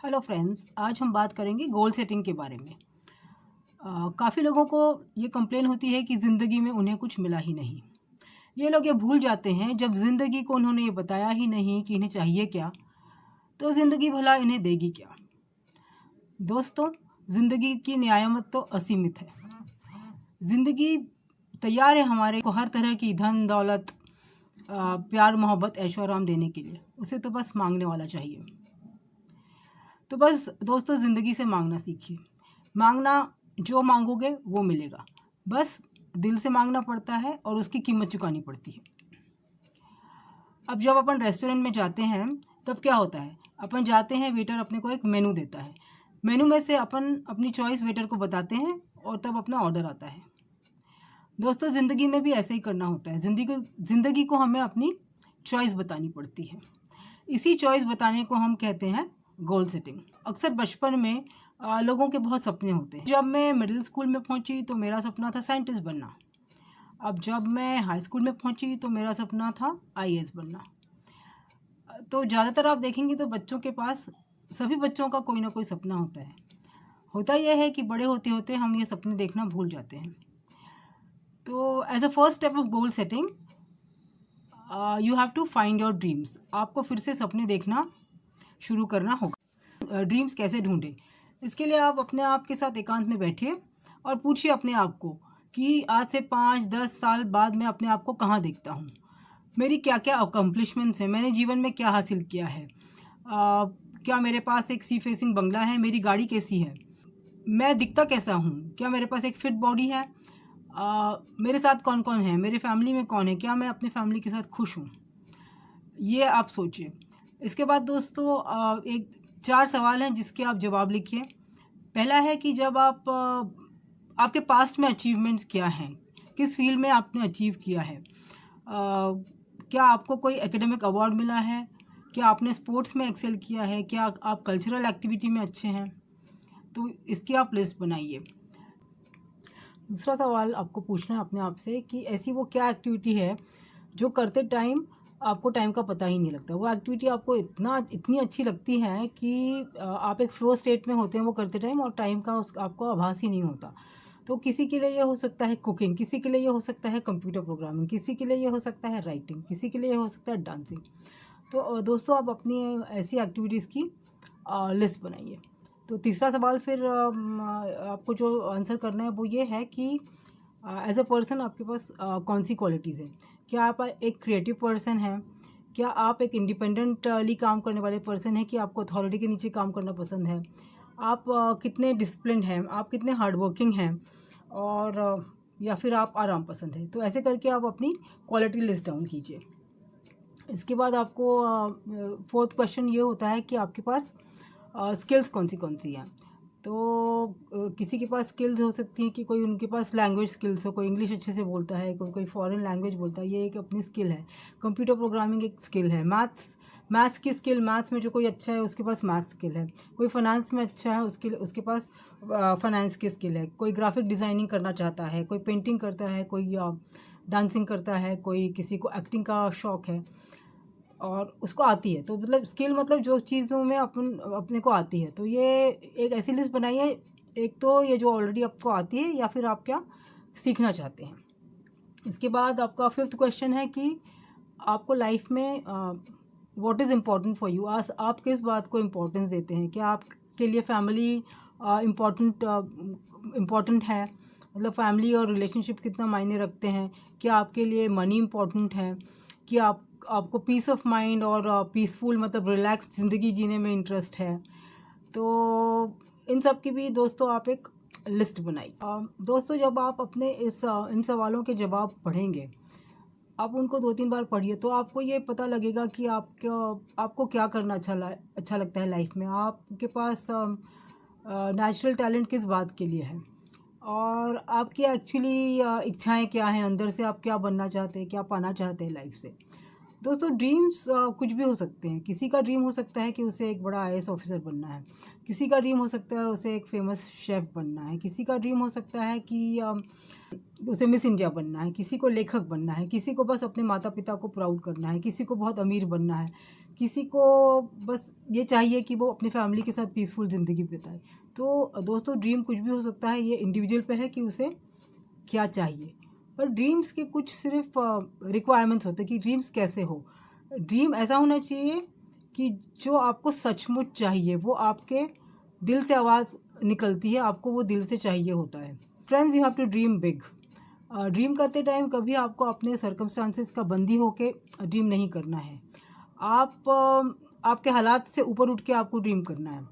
Hello friends, आज हम बात करेंगे गोल सेटिंग के बारे में। काफ़ी लोगों को ये कंप्लेन होती है कि ज़िंदगी में उन्हें कुछ मिला ही नहीं। ये लोग ये भूल जाते हैं जब ज़िंदगी को उन्होंने ये बताया ही नहीं कि इन्हें चाहिए क्या, तो ज़िंदगी भला इन्हें देगी क्या। दोस्तों, ज़िंदगी की नियामत तो असीमित है। ज़िंदगी तैयार है हमारे को हर तरह की धन दौलत, प्यार मोहब्बत ऐशो आराम देने के लिए। उसे तो बस मांगने वाला चाहिए। तो बस दोस्तों, ज़िंदगी से मांगना सीखिए। मांगना, जो मांगोगे वो मिलेगा। बस दिल से मांगना पड़ता है और उसकी कीमत चुकानी पड़ती है। अब जब अपन रेस्टोरेंट में जाते हैं तब क्या होता है, अपन जाते हैं, वेटर अपने को एक मेनू देता है। मेनू में से अपन अपनी चॉइस वेटर को बताते हैं और तब अपना ऑर्डर आता है। दोस्तों, ज़िंदगी में भी ऐसे ही करना होता है। ज़िंदगी को हमें अपनी चॉइस बतानी पड़ती है। इसी चॉइस बताने को हम कहते हैं गोल सेटिंग। अक्सर बचपन में लोगों के बहुत सपने होते हैं। जब मैं मिडिल स्कूल में पहुंची तो मेरा सपना था साइंटिस्ट बनना। अब जब मैं हाई स्कूल में पहुंची तो मेरा सपना था आईएएस बनना। तो ज़्यादातर आप देखेंगे तो बच्चों के पास, सभी बच्चों का कोई ना कोई सपना होता है। होता यह है कि बड़े होते होते हम ये सपने देखना भूल जाते हैं। तो as a first step of goal setting, you have to find your dreams. आपको फिर से सपने देखना शुरू करना होगा। ड्रीम्स कैसे ढूंढें, इसके लिए आप अपने आप के साथ एकांत में बैठिए और पूछिए अपने आप को कि आज से 5-10 साल बाद मैं अपने आप को कहाँ देखता हूँ। मेरी क्या क्या अकम्पलिशमेंट्स हैं, मैंने जीवन में क्या हासिल किया है। क्या मेरे पास एक सी फेसिंग बंगला है, मेरी गाड़ी कैसी है, मैं दिखता कैसा हूँ, क्या मेरे पास एक फिट बॉडी है, मेरे साथ कौन कौन है, मेरे फैमिली में कौन है, क्या मैं अपने फैमिली के साथ खुश हूँ। ये आप सोचिए। इसके बाद दोस्तों, एक 4 सवाल हैं जिसके आप जवाब लिखिए। पहला है कि जब आप आपके पास्ट में अचीवमेंट्स क्या हैं? किस फ़ील्ड में आपने अचीव किया है? क्या आपको कोई एकेडमिक अवार्ड मिला है? क्या आपने स्पोर्ट्स में एक्सेल किया है? क्या आप कल्चरल एक्टिविटी में अच्छे हैं? तो इसकी आप लिस्ट बनाइए। दूसरा सवाल आपको पूछना है अपने आप से कि ऐसी वो क्या एक्टिविटी है जो करते टाइम आपको टाइम का पता ही नहीं लगता। वो एक्टिविटी आपको इतनी अच्छी लगती है कि आप एक फ्लो स्टेट में होते हैं वो करते टाइम, और टाइम का आपको आभास ही नहीं होता। तो किसी के लिए ये हो सकता है कुकिंग, किसी के लिए ये हो सकता है कंप्यूटर प्रोग्रामिंग, किसी के लिए ये हो सकता है राइटिंग, किसी के लिए ये हो सकता है डांसिंग। तो दोस्तों, आप अपनी ऐसी एक्टिविटीज़ की लिस्ट बनाइए। तो तीसरा सवाल फिर आपको जो आंसर करना है वो ये है कि एज अ पर्सन आपके पास कौन सी क्वालिटीज़ हैं। क्या आप एक क्रिएटिव पर्सन हैं? क्या आप एक इंडिपेंडेंटली काम करने वाले पर्सन हैं कि आपको अथॉरिटी के नीचे काम करना पसंद है? आप कितने डिसिप्लिन्ड हैं? आप कितने हार्ड वर्किंग हैं? और या फिर आप आराम पसंद है? तो ऐसे करके आप अपनी क्वालिटी लिस्ट डाउन कीजिए। इसके बाद आपको फोर्थ क्वेश्चन ये होता है कि आपके पास स्किल्स कौन सी हैं। तो किसी के पास स्किल्स हो सकती हैं कि कोई, उनके पास लैंग्वेज स्किल्स हो, कोई इंग्लिश अच्छे से बोलता है, कोई कोई फॉरेन लैंग्वेज बोलता है, ये एक अपनी स्किल है। कंप्यूटर प्रोग्रामिंग एक स्किल है। मैथ्स की स्किल, मैथ्स में जो कोई अच्छा है उसके पास मैथ्स स्किल है। कोई फाइनेंस में अच्छा है, उसके पास फाइनेंस की स्किल है। कोई ग्राफिक डिज़ाइनिंग करना चाहता है, कोई पेंटिंग करता है, कोई डांसिंग करता है, कोई किसी को एक्टिंग का शौक़ है और उसको आती है। तो मतलब स्किल मतलब जो चीज़ों में अपने को आती है। तो ये एक ऐसी लिस्ट बनाइए, एक तो ये जो ऑलरेडी आपको आती है या फिर आप क्या सीखना चाहते हैं। इसके बाद आपका फिफ्थ क्वेश्चन है कि आपको लाइफ में what is important for you. आज आप किस बात को इम्पोर्टेंस देते हैं? क्या आपके लिए फैमिली इम्पोर्टेंट है? मतलब फैमिली और रिलेशनशिप कितना मायने रखते हैं? क्या आपके लिए मनी इम्पोर्टेंट है? कि आपको पीस ऑफ माइंड और पीसफुल मतलब रिलैक्स ज़िंदगी जीने में इंटरेस्ट है? तो इन सब की भी दोस्तों आप एक लिस्ट बनाइए। दोस्तों, जब आप अपने इन सवालों के जवाब पढ़ेंगे, आप उनको 2-3 बार पढ़िए तो आपको ये पता लगेगा कि आपको क्या करना अच्छा लगता है लाइफ में। आपके पास नेचुरल टैलेंट किस बात के लिए है, और आपकी एक्चुअली इच्छाएं क्या हैं, अंदर से आप क्या बनना चाहते हैं, क्या पाना चाहते हैं लाइफ से। दोस्तों, ड्रीम्स कुछ भी हो सकते हैं। किसी का ड्रीम हो सकता है कि उसे एक बड़ा आईएएस ऑफिसर बनना है। किसी का ड्रीम हो सकता है उसे एक फेमस शेफ़ बनना है। किसी का ड्रीम हो सकता है कि उसे मिस इंडिया बनना है। किसी को लेखक बनना है। किसी को बस अपने माता पिता को प्राउड करना है। किसी को बहुत अमीर बनना है। किसी को बस ये चाहिए कि वो अपनी फैमिली के साथ पीसफुल ज़िंदगी बिताए। तो दोस्तों ड्रीम कुछ भी हो सकता है, ये इंडिविजुअल पे है कि उसे क्या चाहिए। पर ड्रीम्स के कुछ सिर्फ रिक्वायरमेंट्स होते हैं कि ड्रीम्स कैसे हो। ड्रीम ऐसा होना चाहिए कि जो आपको सचमुच चाहिए, वो आपके दिल से आवाज़ निकलती है, आपको वो दिल से चाहिए होता है। Friends, you have to dream big. Dream करते टाइम कभी आपको अपने सर्कमस्टांसेस का बंदी होके ड्रीम नहीं करना है। आपके हालात से ऊपर उठ के आपको ड्रीम करना है।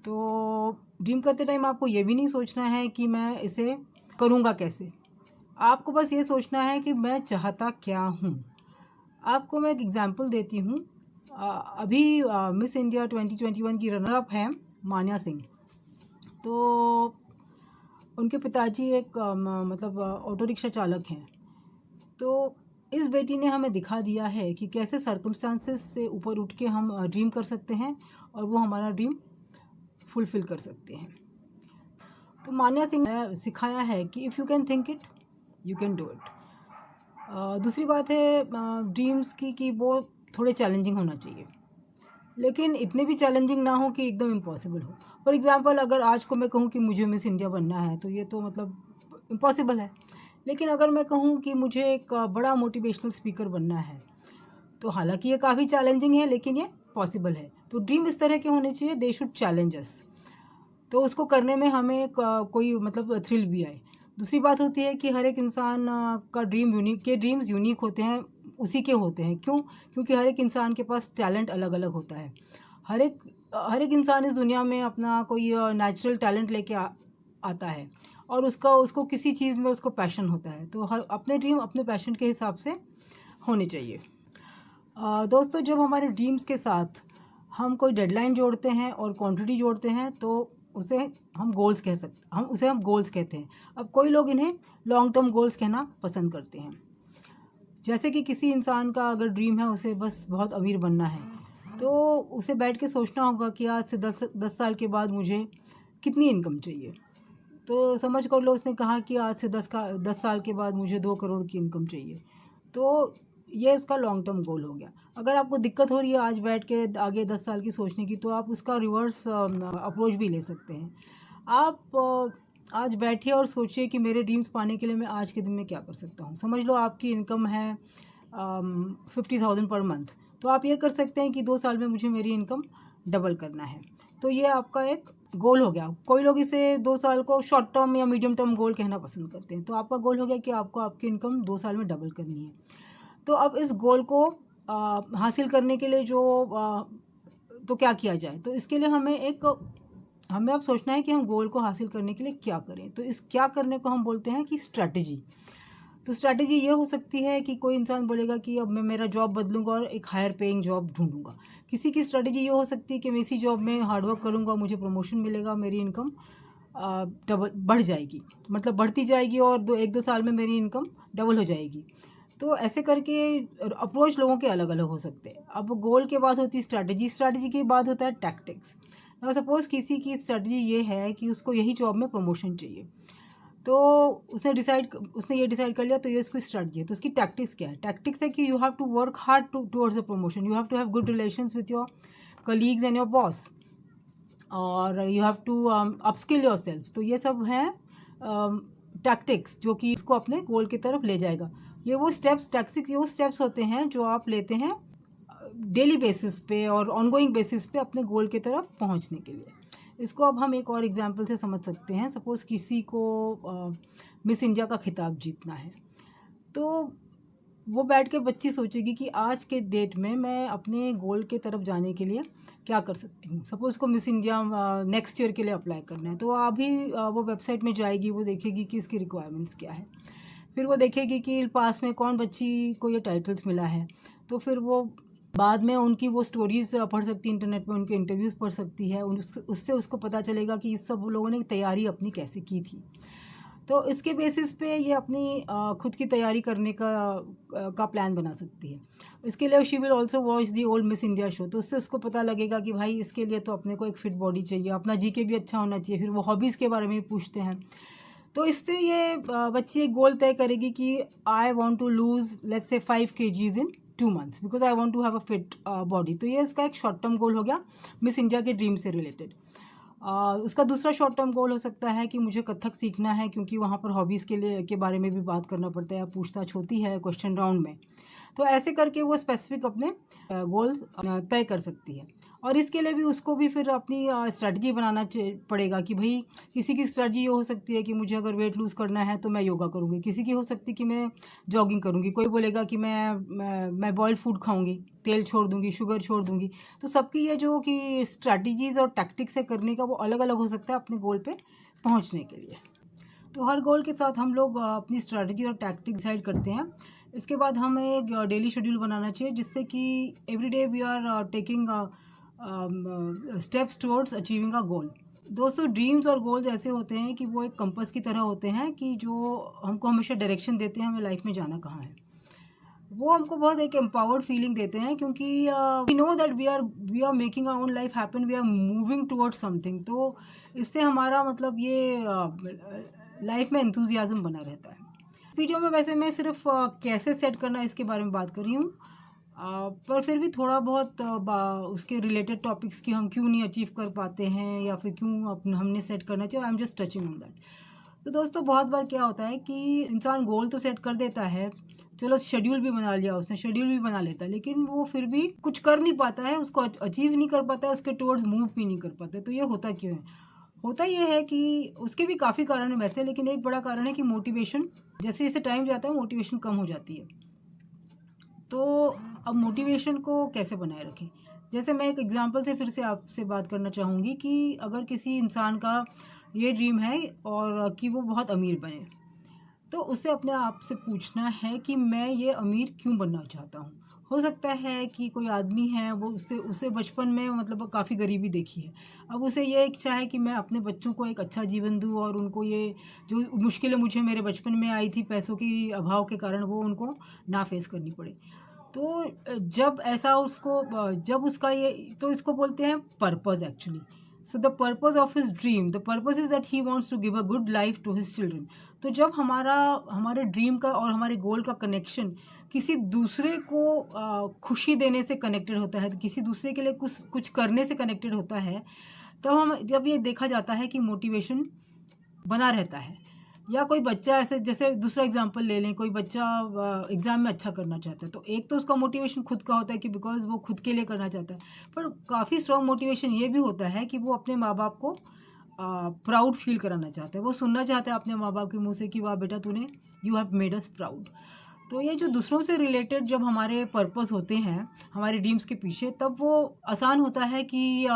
तो ड्रीम करते टाइम आपको ये भी नहीं सोचना है कि मैं इसे करूँगा कैसे। आपको बस ये सोचना है कि मैं चाहता क्या हूँ। आपको मैं एक एग्जांपल देती हूँ। अभी मिस इंडिया 2021 की रनर अप हैं मान्या सिंह। तो उनके पिताजी एक मतलब ऑटो रिक्शा चालक हैं। तो इस बेटी ने हमें दिखा दिया है कि कैसे सर्कमस्टांसेस से ऊपर उठ के हम ड्रीम कर सकते हैं और वो हमारा ड्रीम फुलफ़िल कर सकते हैं। तो मान्या सिंह ने सिखाया है कि if you can think it, you can do it. दूसरी बात है ड्रीम्स की कि वो थोड़े चैलेंजिंग होना चाहिए, लेकिन इतने भी चैलेंजिंग ना हो कि एकदम इम्पॉसिबल हो। फॉर एग्ज़ाम्पल, अगर आज को मैं कहूँ कि मुझे मिस इंडिया बनना है, तो ये तो मतलब इम्पॉसिबल है। लेकिन अगर मैं कहूँ कि मुझे एक बड़ा मोटिवेशनल स्पीकर बनना है, तो हालांकि ये काफ़ी चैलेंजिंग है, लेकिन ये पॉसिबल है। तो ड्रीम इस तरह के होने चाहिए, दे शुड चैलेंज अस, तो उसको करने में हमें कोई मतलब थ्रिल भी आए। दूसरी बात होती है कि हर एक इंसान का ड्रीम्स यूनिक होते हैं, उसी के होते हैं। क्यों? क्योंकि हर एक इंसान के पास टैलेंट अलग अलग होता है। हर एक इंसान इस दुनिया में अपना कोई नेचुरल टैलेंट लेके आता है, और उसको किसी चीज़ में उसको पैशन होता है। तो हर अपने ड्रीम अपने पैशन के हिसाब से होने चाहिए। दोस्तों, जब हमारे ड्रीम्स के साथ हम कोई डेडलाइन जोड़ते हैं और क्वांटिटी जोड़ते हैं, तो उसे हम गोल्स कहते हैं। अब कोई लोग इन्हें लॉन्ग टर्म गोल्स कहना पसंद करते हैं। जैसे कि किसी इंसान का अगर ड्रीम है उसे बस बहुत अमीर बनना है, तो उसे बैठ के सोचना होगा कि आज से 10 साल के बाद मुझे कितनी इनकम चाहिए। तो समझ कर लो, उसने कहा कि आज से 10 साल के बाद मुझे 2 करोड़ की इनकम चाहिए। तो ये उसका लॉन्ग टर्म गोल हो गया। अगर आपको दिक्कत हो रही है आज बैठ के आगे 10 साल की सोचने की, तो आप उसका रिवर्स अप्रोच भी ले सकते हैं। आप आज बैठिए और सोचिए कि मेरे ड्रीम्स पाने के लिए मैं आज के दिन में क्या कर सकता हूँ। समझ लो आपकी इनकम है 50,000 पर मंथ, तो आप ये कर सकते हैं कि 2 साल में मुझे मेरी इनकम डबल करना है। तो ये आपका एक गोल हो गया। कोई लोग इसे 2 साल को शॉर्ट टर्म या मीडियम टर्म गोल कहना पसंद करते हैं। तो आपका गोल हो गया कि आपको आपकी इनकम 2 साल में डबल करनी है। तो अब इस गोल को हासिल करने के लिए तो क्या किया जाए? तो इसके लिए हमें अब सोचना है कि हम गोल को हासिल करने के लिए क्या करें। तो इस क्या करने को हम बोलते हैं कि स्ट्रैटेजी। तो स्ट्रैटेजी ये हो सकती है कि कोई इंसान बोलेगा कि अब मैं मेरा जॉब बदलूंगा और एक हायर पेइंग जॉब ढूंढूंगा। किसी की स्ट्रैटेजी ये हो सकती है कि मैं इसी जॉब में हार्डवर्क करूंगा, मुझे प्रमोशन मिलेगा, मेरी इनकम डबल बढ़ जाएगी, मतलब बढ़ती जाएगी, और 1-2 साल में मेरी इनकम डबल हो जाएगी। तो ऐसे करके अप्रोच लोगों के अलग अलग हो सकते हैं। अब गोल के बाद होती है स्ट्रैटेजी के बाद होता है टैक्टिक्स। सपोज़ किसी की स्ट्रैटेजी ये है कि उसको यही जॉब में प्रमोशन चाहिए, तो उसने ये डिसाइड कर लिया, तो ये उसकी स्ट्रैटेजी है। तो उसकी टैक्टिक्स क्या है? टैक्टिक्स है कि you have to work hard towards the promotion, you have to have good relations with your colleagues and your boss, और you have to upskill yourself. तो ये सब हैं टैक्टिक्स जो कि उसको अपने गोल की तरफ ले जाएगा। ये वो स्टेप्स होते हैं जो आप लेते हैं डेली बेसिस पे और ऑनगोइंग बेसिस पे अपने गोल की तरफ पहुंचने के लिए। इसको अब हम एक और एग्जांपल से समझ सकते हैं। सपोज़ किसी को मिस इंडिया का खिताब जीतना है, तो वो बैठ के बच्ची सोचेगी कि आज के डेट में मैं अपने गोल के तरफ जाने के लिए क्या कर सकती हूँ। सपोज़ को मिस इंडिया नेक्स्ट ईयर के लिए अप्लाई करना है, तो अभी वो वेबसाइट में जाएगी, वो देखेगी कि इसकी रिक्वायरमेंट्स क्या है। फिर वो देखेगी कि पास में कौन बच्ची को ये टाइटल्स मिला है, तो फिर वो बाद में उनकी वो स्टोरीज़ पढ़ सकती है, इंटरनेट पे उनके इंटरव्यूज़ पढ़ सकती है। उससे उसको पता चलेगा कि इस सब लोगों ने तैयारी अपनी कैसे की थी। तो इसके बेसिस पे ये अपनी खुद की तैयारी करने का प्लान बना सकती है। इसके लिए she will also watch the old miss India show, तो उससे उसको पता लगेगा कि भाई इसके लिए तो अपने को एक फिट बॉडी चाहिए, अपना जीके भी अच्छा होना चाहिए। फिर वो हॉबीज़ के बारे में भी पूछते हैं। तो इससे ये बच्ची एक गोल तय करेगी कि I want to lose let's say 5 kgs in 2 months because I want to have a fit body. तो ये इसका एक शॉर्ट टर्म गोल हो गया मिस इंडिया के ड्रीम से रिलेटेड। उसका दूसरा शॉर्ट टर्म गोल हो सकता है कि मुझे कथक सीखना है, क्योंकि वहाँ पर हॉबीज़ के बारे में भी बात करना पड़ता है, पूछताछ होती है क्वेश्चन राउंड में। तो ऐसे करके वो स्पेसिफिक अपने गोल्स तय कर सकती है। और इसके लिए भी उसको भी फिर अपनी स्ट्रैटेजी बनाना पड़ेगा कि भाई किसी की स्ट्रैटेजी ये हो सकती है कि मुझे अगर वेट लूज़ करना है तो मैं योगा करूँगी, किसी की हो सकती है कि मैं जॉगिंग करूँगी, कोई बोलेगा कि मैं बॉइल्ड फूड खाऊँगी, तेल छोड़ दूँगी, शुगर छोड़ दूँगी। तो सबकी ये जो कि स्ट्रैटेजीज़ और टैक्टिक्स है करने का वो अलग अलग हो सकता है अपने गोल पे पहुँचने के लिए। तो हर गोल के साथ हम लोग अपनी स्ट्रैटेजी और टैक्टिक डिसाइड करते हैं। इसके बाद हमें एक डेली शेड्यूल बनाना चाहिए जिससे कि every day we are taking steps towards achieving a goal. दोस्तों ड्रीम्स और गोल्स ऐसे होते हैं कि वो एक कंपास की तरह होते हैं कि जो हमको हमेशा डायरेक्शन देते हैं हमें लाइफ में जाना कहाँ है। वो हमको बहुत एक एम्पावर्ड फीलिंग देते हैं क्योंकि we know that we are making our own life happen, we are moving towards something. तो इससे हमारा मतलब ये लाइफ में एंथुजियाज्म बना रहता है। वीडियो में वैसे मैं सिर्फ कैसे सेट करना इसके बारे में बात कर रही हूँ, पर फिर भी थोड़ा बहुत उसके रिलेटेड टॉपिक्स की हम क्यों नहीं अचीव कर पाते हैं या फिर क्यों हमने सेट करना चाहिए, I am just touching on that. तो दोस्तों बहुत बार क्या होता है कि इंसान गोल तो सेट कर देता है, चलो शेड्यूल भी बना लिया उसने, शेड्यूल भी बना लेता है, लेकिन वो फिर भी कुछ कर नहीं पाता है, उसको अचीव नहीं कर पाता है, उसके टुवर्ड्स मूव भी नहीं कर पाता है। तो ये होता क्यों है? होता ये है कि उसके भी काफ़ी कारण है वैसे, लेकिन एक बड़ा कारण है कि मोटिवेशन, जैसे जैसे टाइम जाता है मोटिवेशन कम हो जाती है। तो अब मोटिवेशन को कैसे बनाए रखें? जैसे मैं एक एग्जांपल से फिर से आपसे बात करना चाहूँगी कि अगर किसी इंसान का ये ड्रीम है और कि वो बहुत अमीर बने, तो उसे अपने आप से पूछना है कि मैं ये अमीर क्यों बनना चाहता हूँ। हो सकता है कि कोई आदमी है वो उसे उसे बचपन में मतलब काफ़ी गरीबी देखी है। अब उसे ये इच्छा है कि मैं अपने बच्चों को एक अच्छा जीवन दूँ और उनको ये जो मुश्किलें मुझे मेरे बचपन में आई थी पैसों की अभाव के कारण वो उनको ना फेस करनी पड़े। तो जब ऐसा उसको जब उसका ये, तो इसको बोलते हैं purpose actually. So the purpose of his dream, the purpose is that he wants to give a good life to his children. तो जब हमारे ड्रीम का और हमारे गोल का कनेक्शन किसी दूसरे को खुशी देने से कनेक्टेड होता है, किसी दूसरे के लिए कुछ कुछ करने से कनेक्टेड होता है, तब हम जब ये देखा जाता है कि मोटिवेशन बना रहता है। या कोई बच्चा ऐसे, जैसे दूसरा एग्जांपल ले लें, कोई बच्चा एग्ज़ाम में अच्छा करना चाहता है, तो एक तो उसका मोटिवेशन खुद का होता है कि बिकॉज़ वो खुद के लिए करना चाहता है, पर काफ़ी स्ट्रॉन्ग मोटिवेशन ये भी होता है कि वो अपने माँ-बाप को प्राउड फ़ील कराना चाहता है। वो सुनना चाहता है अपने माँ-बाप के मुँह से कि वाह बेटा तूने, you have made us proud. तो ये जो दूसरों से रिलेटेड जब हमारे पर्पस होते हैं हमारे ड्रीम्स के पीछे, तब वो आसान होता है कि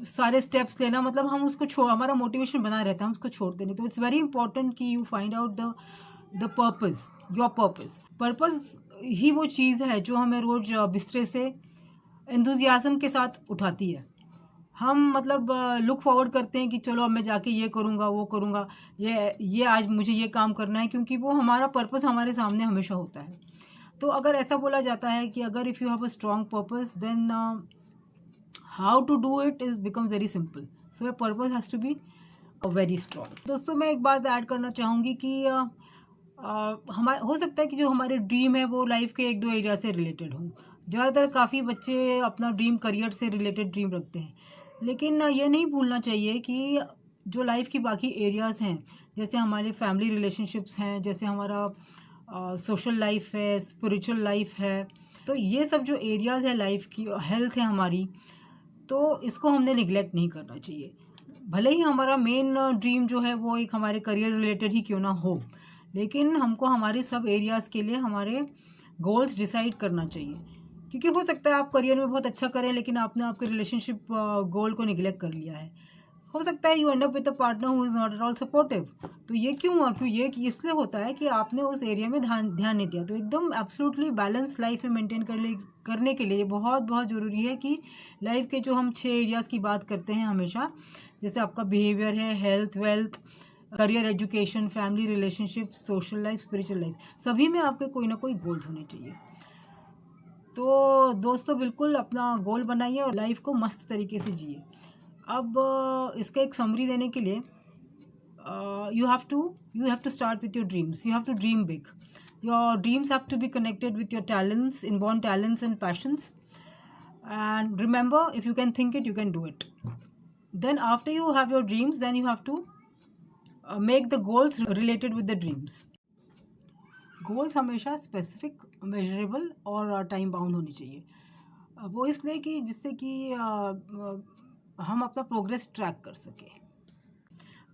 सारे स्टेप्स लेना, मतलब हम उसको छोड़, हमारा मोटिवेशन बना रहता है, हम उसको छोड़ते नहीं। तो इट्स वेरी इंपॉर्टेंट कि you find out the purpose, your purpose. Purpose ही वो चीज़ है जो हमें रोज बिस्तरे से एंथुजियाज्म के साथ उठाती है। हम मतलब लुक फॉरवर्ड करते हैं कि चलो अब मैं जाके ये करूँगा, वो करूँगा, ये आज मुझे ये काम करना है, क्योंकि वो हमारा पर्पस हमारे सामने हमेशा होता है। तो अगर ऐसा बोला जाता है कि अगर if you have a strong purpose then how to do it is becomes very simple. So your purpose has to be very strong. दोस्तों मैं एक बात ऐड करना चाहूँगी कि हमारा हो सकता है कि जो हमारे ड्रीम है वो लाइफ के 1-2 एरिया से रिलेटेड हों। ज़्यादातर काफ़ी बच्चे अपना ड्रीम करियर से रिलेटेड ड्रीम रखते हैं। लेकिन ये नहीं भूलना चाहिए कि जो लाइफ की बाकी एरियाज़ हैं, जैसे हमारे फैमिली रिलेशनशिप्स हैं, जैसे हमारा सोशल लाइफ है, स्पिरिचुअल लाइफ है, तो ये सब जो एरियाज़ है लाइफ की, हेल्थ है हमारी, तो इसको हमने निग्लेक्ट नहीं करना चाहिए। भले ही हमारा मेन ड्रीम जो है वो एक हमारे करियर रिलेटेड ही क्यों ना हो, लेकिन हमको हमारे सब एरियाज़ के लिए हमारे गोल्स डिसाइड करना चाहिए। क्योंकि हो सकता है आप करियर में बहुत अच्छा करें लेकिन आपने आपके रिलेशनशिप गोल को निग्लेक्ट कर लिया है। हो सकता है you and up with a partner who is not at all supportive. तो ये क्यों हुआ? क्यों ये इसलिए होता है कि आपने उस एरिया में ध्यान नहीं दिया। तो एकदम एब्सोल्युटली बैलेंस लाइफ में मेंटेन करने के लिए ये बहुत बहुत ज़रूरी है कि लाइफ के जो हम 6 एरियाज़ की बात करते हैं हमेशा, जैसे आपका बिहेवियर है, health, wealth, career, education, family relationship, social life, spiritual life, सभी में आपके कोई ना कोई गोल्स होने चाहिए। तो दोस्तों बिल्कुल अपना गोल बनाइए और लाइफ को मस्त तरीके से जिए। अब इसका एक समरी देने के लिए you have to start with your dreams, you have to dream big. Your dreams have to be connected with your talents, inborn talents and passions. And remember, if you can think it, you can do it. Then after you have your dreams, then you have to make the goals related with the dreams. Goals हमेशा specific, measurable और time bound होनी चाहिए। वो इसलिए कि जिससे कि हम अपना प्रोग्रेस ट्रैक कर सकें।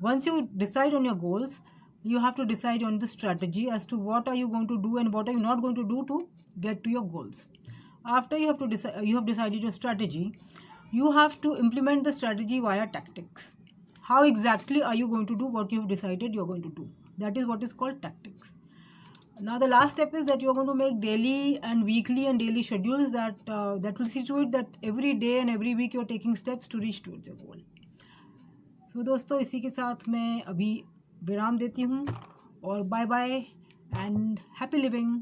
Once you decide on your goals, you have to decide on the strategy as to what are you going to do and what are you not going to do to get to your goals. After you have decided your strategy, you have to implement the strategy via tactics. How exactly are you going to do what you have decided you're going to do? That is what is called tactics. Now the last step is that you're going to make daily and weekly and daily schedules that will see to it that every day and every week you're taking steps to reach towards your goal. So दोस्तों, इसी के साथ मैं अभी विराम देती हूँ और bye bye and happy living.